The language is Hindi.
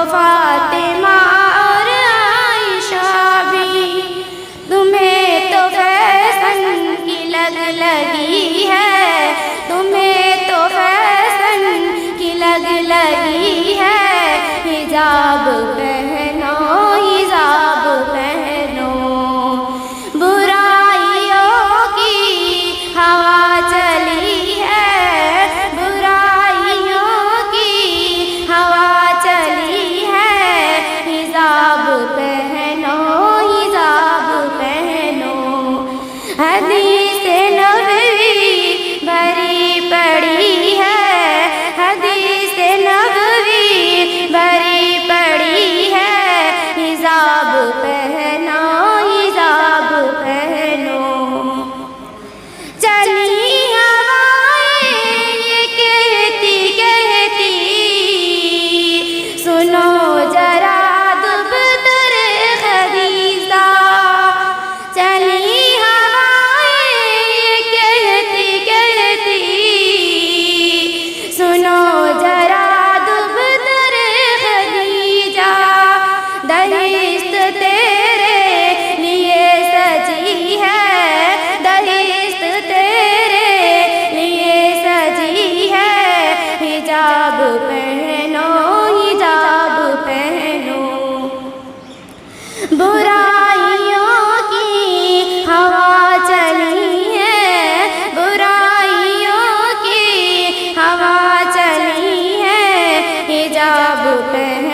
फातिमा और आयशा भी। तुम्हें तो फैशन की लग लगी है, तुम्हें तो फैशन की लग लगी है। हिजाब पहनो, हिजाब पहनो, बुराइयों की हवा चली है, बुराइयों की हवा चली है। हिजाब पहनो, हिजाब पहनो। हदीस नबवी भरी पड़ी है, हदीस नबवी भरी पड़ी है। हिजाब पहनो, हिजाब पहनो। चली हवाएं ये कहती कहती, सुनो जरा दुबतर खदीजा। चली हवाएं ये कहती कहती, सुनो जरा दुबतर खदीजा। दहिश्त तेरे लिए सजी है, दहिश्त तेरे लिए सजी है। हिजाब पहनो, हिजाब पहनो। बुराइयों की हवा चली है, बुराइयों की हवा चली है। हिजाब पहनो।